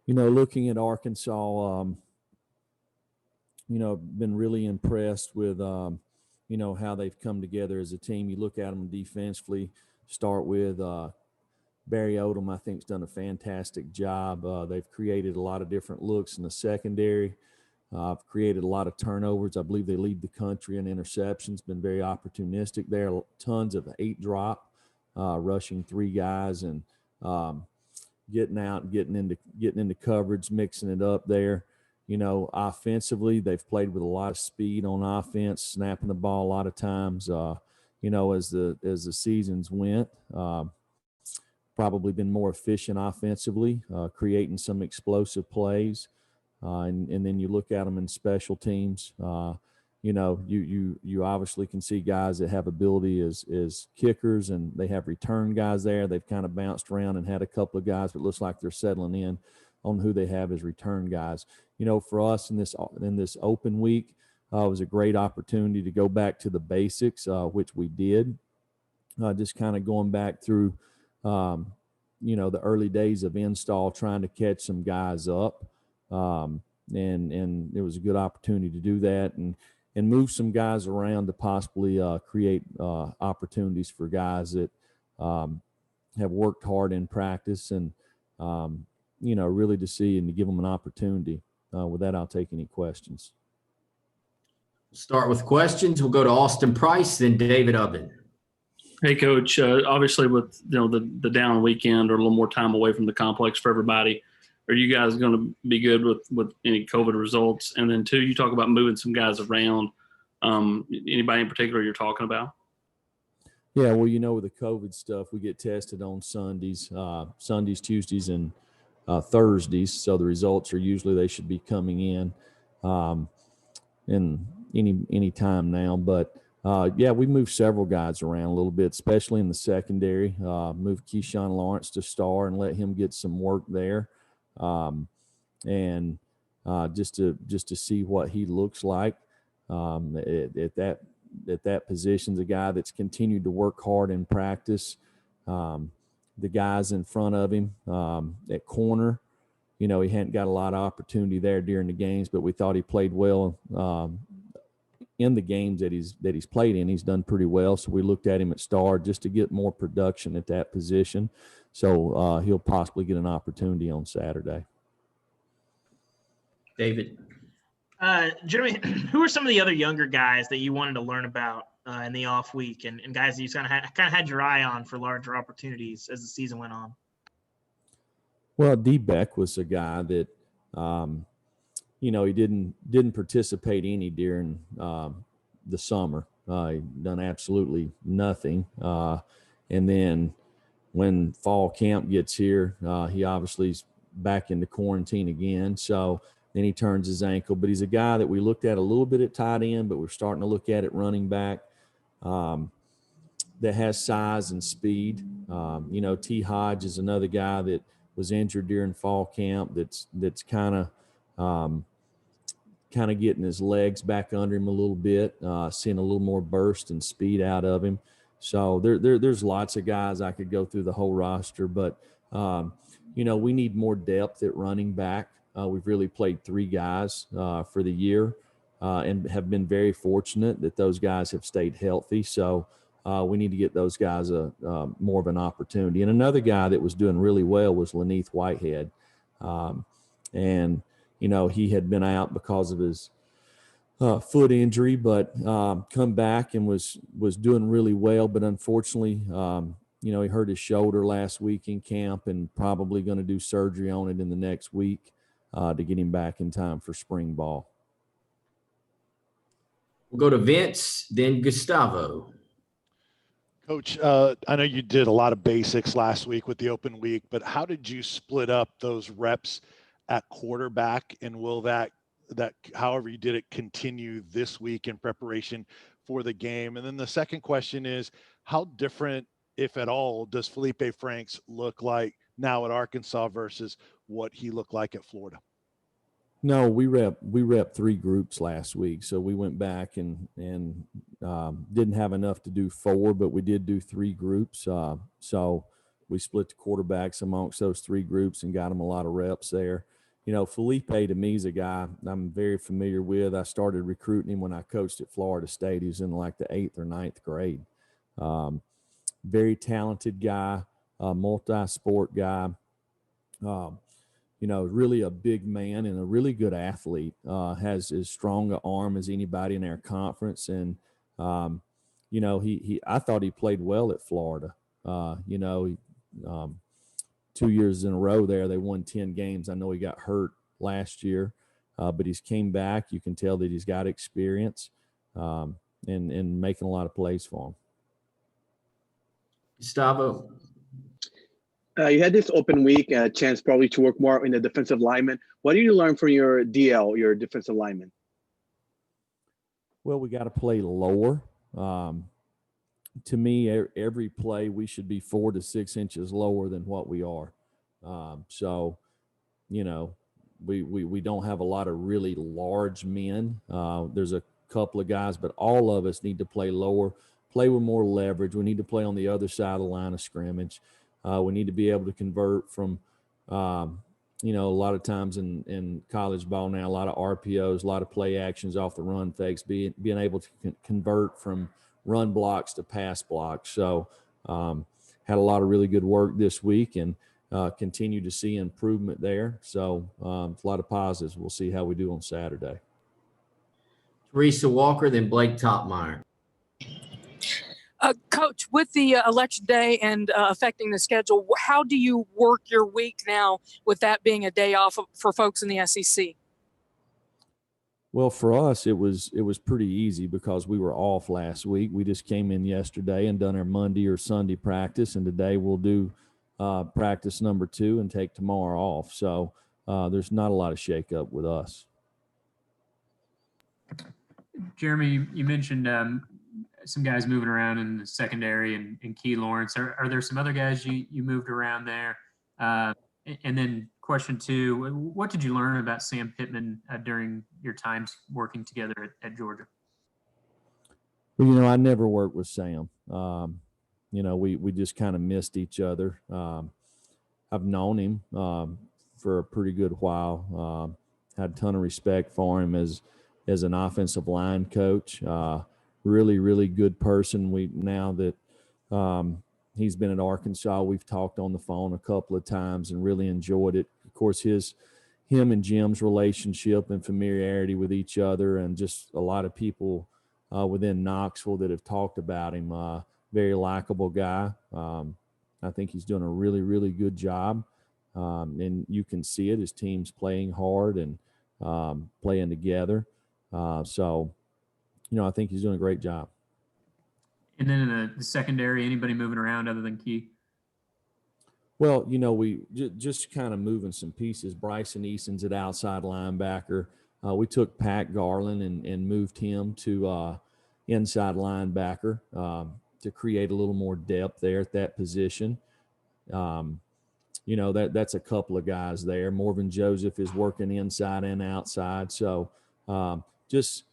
Looking at Arkansas, been really impressed with, how they've come together as a team. You look at them defensively, start with Barry Odom, I think, has done a fantastic job. They've created a lot of different looks in the secondary. Created a lot of turnovers. I believe they lead the country in interceptions, been very opportunistic there. Tons of 8-drop, rushing 3 guys and getting out and getting into coverage, mixing it up there. Offensively, they've played with a lot of speed on offense, snapping the ball a lot of times. As the seasons went, probably been more efficient offensively, creating some explosive plays. And then you look at them in special teams. You obviously can see guys that have ability as kickers, and they have return guys there. They've kind of bounced around and had a couple of guys, but it looks like they're settling in on who they have as return guys. For us in this open week, it was a great opportunity to go back to the basics, which we did. Just kind of going back through, the early days of install, trying to catch some guys up. And it was a good opportunity to do that and move some guys around to possibly create opportunities for guys that have worked hard in practice and, really to see and to give them an opportunity. With that, I'll take any questions. Start with questions. We'll go to Austin Price, then David Ubben. Hey, Coach. Obviously, with the down weekend or a little more time away from the complex for everybody, are you guys going to be good with any COVID results? And then 2, you talk about moving some guys around. Anybody in particular you're talking about? Yeah, well, with the COVID stuff, we get tested on Sundays, Tuesdays, and Thursdays. So the results are usually they should be coming in any time now. But we moved several guys around a little bit, especially in the secondary. Moved Keyshawn Lawrence to star and let him get some work there. Just to see what he looks like at that position. The guy that's continued to work hard in practice. The guys in front of him at corner, he hadn't got a lot of opportunity there during the games, but we thought he played well in the games that he's played in. He's done pretty well, so we looked at him at star just to get more production at that position. So he'll possibly get an opportunity on Saturday. David. Jeremy, who are some of the other younger guys that you wanted to learn about in the off week and guys that you kind of had your eye on for larger opportunities as the season went on? Well, D. Beck was a guy that, he didn't participate any during the summer. He done absolutely nothing. And then when fall camp gets here, he obviously is back into quarantine again. So then he turns his ankle. But he's a guy that we looked at a little bit at tight end, but we're starting to look at it running back that has size and speed. T. Hodge is another guy that was injured during fall camp that's kind of getting his legs back under him a little bit, seeing a little more burst and speed out of him. So there's lots of guys. I could go through the whole roster, but, we need more depth at running back. We've really played 3 guys for the year and have been very fortunate that those guys have stayed healthy. So we need to get those guys more of an opportunity. And another guy that was doing really well was Laneith Whitehead. He had been out because of his foot injury, but come back and was doing really well. But unfortunately, he hurt his shoulder last week in camp and probably going to do surgery on it in the next week to get him back in time for spring ball. We'll go to Vince, then Gustavo. Coach, I know you did a lot of basics last week with the open week, but how did you split up those reps at quarterback, and will that however you did it continue this week in preparation for the game? And then the second question is, how different, if at all, does Felipe Franks look like now at Arkansas versus what he looked like at Florida? No, we rep 3 groups last week, so we went back and didn't have enough to do 4, but we did do 3 groups. So we split the quarterbacks amongst those 3 groups and got them a lot of reps there. Felipe to me is a guy I'm very familiar with. I started recruiting him when I coached at Florida State. He was in like the 8th or 9th grade. Very talented guy, multi-sport guy. Really a big man and a really good athlete. Has as strong an arm as anybody in our conference. And, I thought he played well at Florida. 2 years in a row there, they won 10 games. I know he got hurt last year, but he's came back. You can tell that he's got experience and making a lot of plays for him. Gustavo. You had this open week, a chance probably to work more in the defensive lineman. What did you learn from your DL, your defensive lineman? Well, we got to play lower. To me, every play we should be 4 to 6 inches lower than what we are. We don't have a lot of really large men. There's a couple of guys, but all of us need to play lower, play with more leverage. We need to play on the other side of the line of scrimmage. We need to be able to convert from, a lot of times in college ball now, a lot of RPOs, a lot of play actions off the run fakes, being able to convert from run blocks to pass blocks. So had a lot of really good work this week and continue to see improvement there. So a lot of positives. We'll see how we do on Saturday. Teresa Walker, then Blake Topmeyer. Coach, with the election day and affecting the schedule, how do you work your week now with that being a day off for folks in the SEC? Well, for us, it was pretty easy because we were off last week. We just came in yesterday and done our Monday or Sunday practice, and today we'll do practice number 2 and take tomorrow off. So there's not a lot of shakeup with us. Jeremy, you mentioned some guys moving around in the secondary and Key Lawrence. Are there some other guys you moved around there? And then question 2, what did you learn about Sam Pittman during your times working together at Georgia? Well, I never worked with Sam. We just kind of missed each other. I've known him for a pretty good while. Had a ton of respect for him as an offensive line coach. Really, really good person. Now that he's been at Arkansas, we've talked on the phone a couple of times and really enjoyed it. Of course, him and Jim's relationship and familiarity with each other, and just a lot of people within Knoxville that have talked about him. Very likable guy. I think he's doing a really, really good job. And you can see it. His team's playing hard and playing together. I think he's doing a great job. And then in the secondary, anybody moving around other than Key? Well, we just kind of moving some pieces. Bryson Easton's at outside linebacker. We took Pat Garland and moved him to inside linebacker to create a little more depth there at that position. That's a couple of guys there. Morvan Joseph is working inside and outside. So it's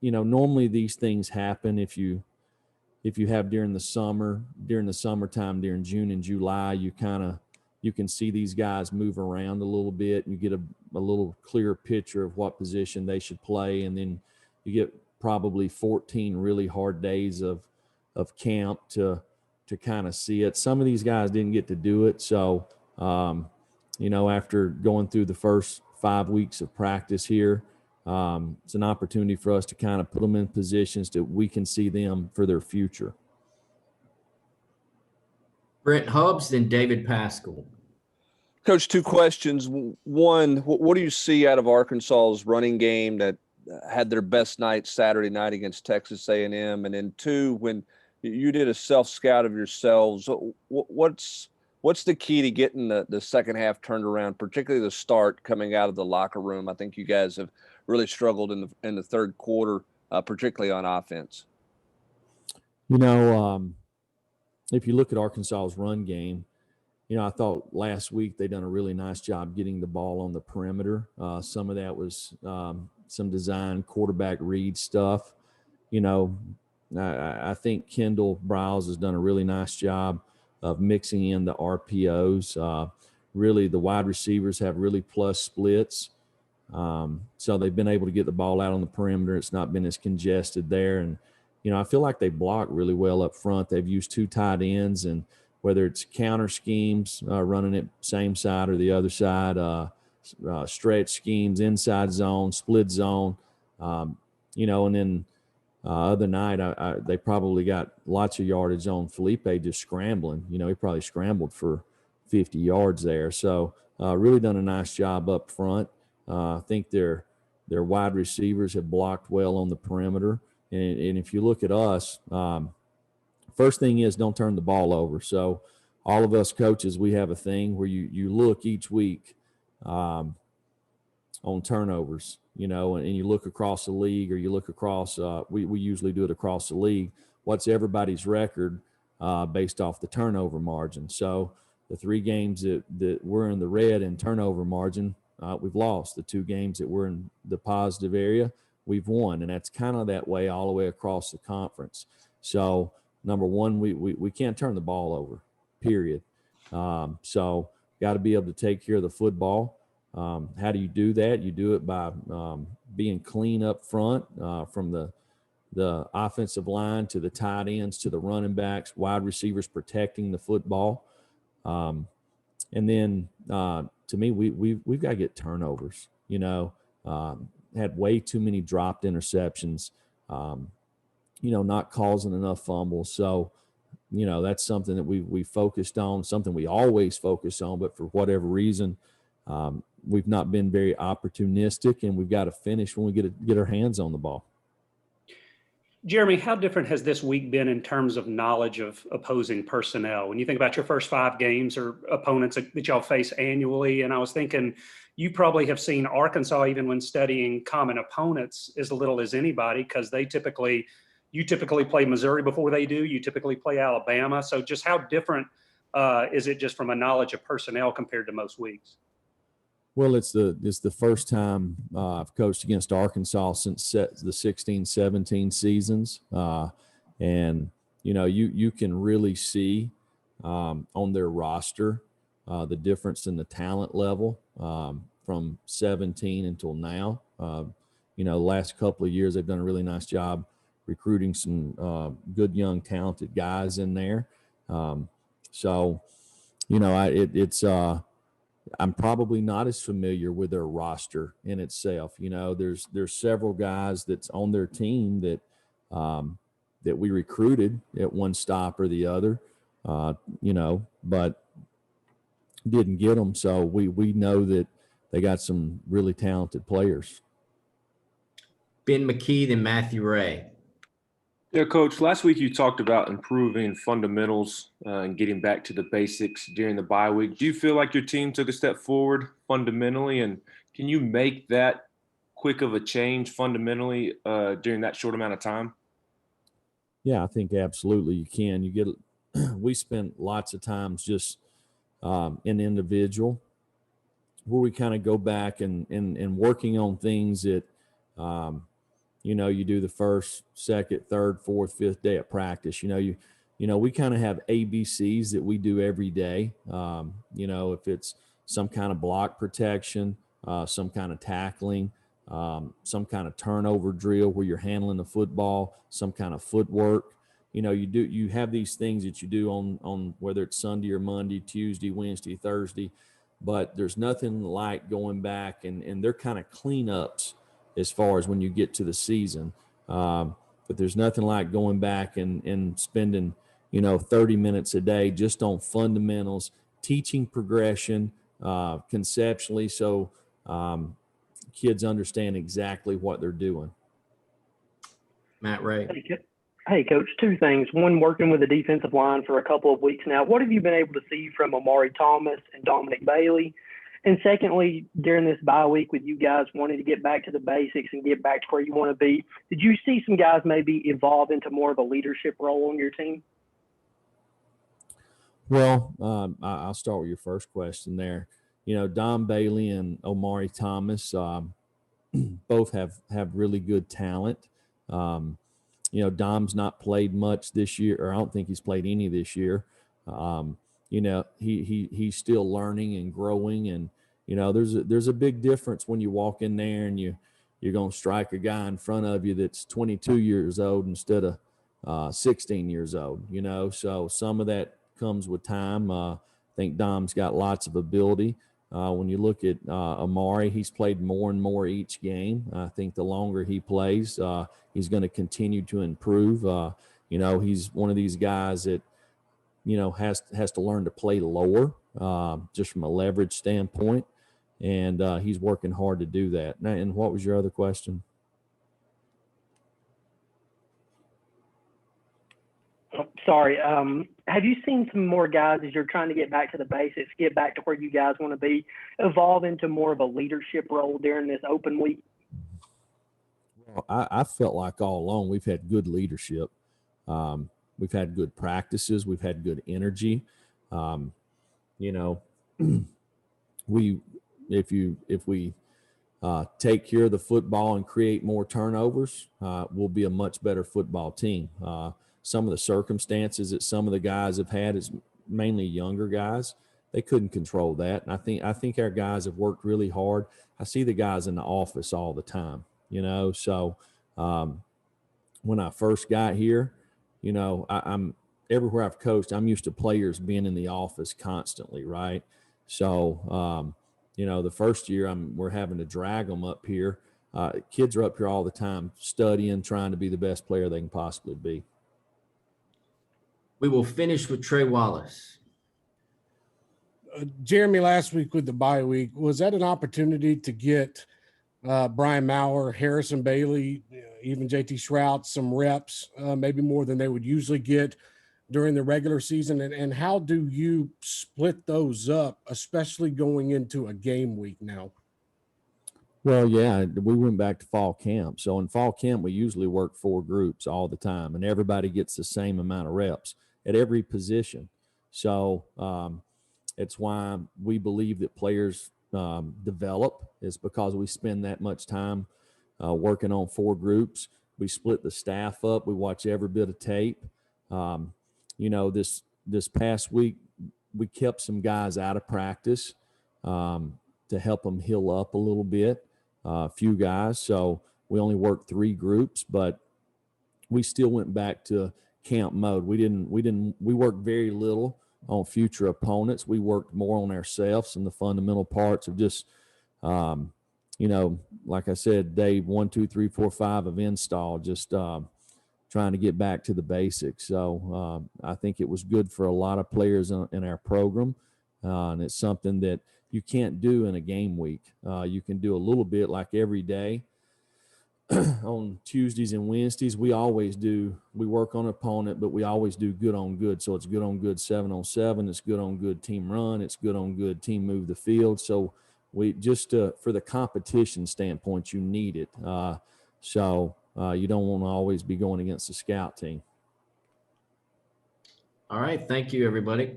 normally these things happen if you have during the summertime, during June and July, you can see these guys move around a little bit and you get a little clearer picture of what position they should play. And then you get probably 14 really hard days of camp to kind of see it. Some of these guys didn't get to do it. So, after going through the first 5 weeks of practice here, it's an opportunity for us to kind of put them in positions that we can see them for their future. Brent Hubbs, then David Pascal. Coach, 2 questions. One, what do you see out of Arkansas's running game that had their best night Saturday night against Texas A&M? And then 2, when you did a self-scout of yourselves, what's the key to getting the second half turned around, particularly the start coming out of the locker room? I think you guys have really struggled in the third quarter, particularly on offense. If you look at Arkansas's run game, I thought last week they done a really nice job getting the ball on the perimeter. Some of that was some design quarterback read stuff. I think Kendall Browse has done a really nice job of mixing in the RPOs. really the wide receivers have really plus splits. So they've been able to get the ball out on the perimeter. It's not been as congested there. And, I feel like they block really well up front. They've used 2 tight ends, and whether it's counter schemes, running it same side or the other side, stretch schemes, inside zone, split zone, and then other night they probably got lots of yardage on Felipe just scrambling. He probably scrambled for 50 yards there. So really done a nice job up front. I think their wide receivers have blocked well on the perimeter. And if you look at us, first thing is don't turn the ball over. So all of us coaches, we have a thing where you look each week on turnovers, and you look across the league, or you look across, we usually do it across the league. What's everybody's record based off the turnover margin? So the 3 games that we're in the red in turnover margin, we've lost. The 2 games that we're in the positive area, we've won. And that's kind of that way all the way across the conference. So number one, we can't turn the ball over, period. So got to be able to take care of the football. How do you do that? You do it by being clean up front, from the offensive line to the tight ends to the running backs, wide receivers protecting the football. And then to me, we've got to get turnovers. Had way too many dropped interceptions. Not causing enough fumbles. So, that's something that we focused on, something we always focus on, but for whatever reason, we've not been very opportunistic, and we've got to finish when we get our hands on the ball. Jeremy, how different has this week been in terms of knowledge of opposing personnel? When you think about your first 5 games or opponents that y'all face annually, and I was thinking you probably have seen Arkansas, even when studying common opponents, as little as anybody, because you typically play Missouri before they do. You typically play Alabama. So just how different is it just from a knowledge of personnel compared to most weeks? Well, it's the first time I've coached against Arkansas since the 16-17 seasons. And, you can really see on their roster the difference in the talent level from 17 until now. The last couple of years, they've done a really nice job recruiting some good, young, talented guys in there. I'm probably not as familiar with their roster in itself. There's several guys that's on their team that we recruited at one stop or the other, but didn't get them. So we know that they got some really talented players. Ben McKee, then Matthew Ray. Yeah, Coach, last week you talked about improving fundamentals and getting back to the basics during the bye week. Do you feel like your team took a step forward fundamentally, and can you make that quick of a change fundamentally during that short amount of time? Yeah, I think absolutely you can. We spent lots of times just in individual where we kind of go back and working on things that you do the first, second, third, fourth, fifth day of practice. We kind of have ABCs that we do every day. If it's some kind of block protection, some kind of tackling, some kind of turnover drill where you're handling the football, some kind of footwork. You have these things that you do on whether it's Sunday or Monday, Tuesday, Wednesday, Thursday, but there's nothing like going back and they're kind of cleanups as far as when you get to the season. But there's nothing like going back and spending, 30 minutes a day just on fundamentals, teaching progression conceptually so kids understand exactly what they're doing. Matt Ray. Hey, Coach, 2 things. One, working with the defensive line for a couple of weeks now. What have you been able to see from Omari Thomas and Dominic Bailey? And secondly, during this bye week with you guys wanting to get back to the basics and get back to where you want to be, did you see some guys maybe evolve into more of a leadership role on your team? Well, I'll start with your first question there. Dom Bailey and Omari Thomas both have really good talent. Dom's not played much this year, or I don't think he's played any this year. he's still learning and growing. And, there's a big difference when you walk in there and you're going to strike a guy in front of you that's 22 years old instead of 16 years old, so some of that comes with time. I think Dom's got lots of ability. When you look at Amari, he's played more and more each game. I think the longer he plays, he's going to continue to improve. He's one of these guys that, has to learn to play lower, just from a leverage standpoint. And he's working hard to do that. And what was your other question? Sorry. Have you seen some more guys as you're trying to get back to the basics, get back to where you guys want to be, evolve into more of a leadership role during this open week? Well, I felt like all along we've had good leadership. We've had good practices. We've had good energy. If we take care of the football and create more turnovers, we'll be a much better football team. Some of the circumstances that some of the guys have had is mainly younger guys. They couldn't control that. And I think our guys have worked really hard. I see the guys in the office all the time, so when I first got here, I'm everywhere I've coached, I'm used to players being in the office constantly. Right. So, the first year we're having to drag them up here. Kids are up here all the time studying, trying to be the best player they can possibly be. We will finish with Trey Wallace. Jeremy, last week with the bye week, was that an opportunity to get Brian Maurer, Harrison Bailey, even JT Shrout some reps, maybe more than they would usually get during the regular season? And how do you split those up, especially going into a game week now? Well, yeah, we went back to fall camp. So in fall camp, we usually work 4 groups all the time, and everybody gets the same amount of reps at every position. So it's why we believe that players develop, is because we spend that much time working on 4 groups. We split the staff up. We watch every bit of tape. This past week, we kept some guys out of practice to help them heal up a little bit, a few guys. So we only worked 3 groups, but we still went back to camp mode. We worked very little on future opponents. We worked more on ourselves and the fundamental parts of just, like I said, day 1, 2, 3, 4, 5 of install, just trying to get back to the basics. So I think it was good for a lot of players in our program. And it's something that you can't do in a game week. You can do a little bit like every day. On Tuesdays and Wednesdays, we work on opponent, but we always do good on good. So it's good on good 7-on-7. It's good on good team run. It's good on good team move the field. So we just, for the competition standpoint, you need it. So you don't want to always be going against the scout team. All right. Thank you, everybody.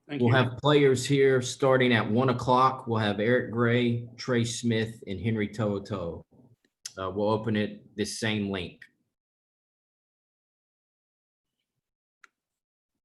Thank We'll you. have players here starting at 1 o'clock. We'll have Eric Gray, Trey Smith, and Henry To'oto'o. We'll open it this same link.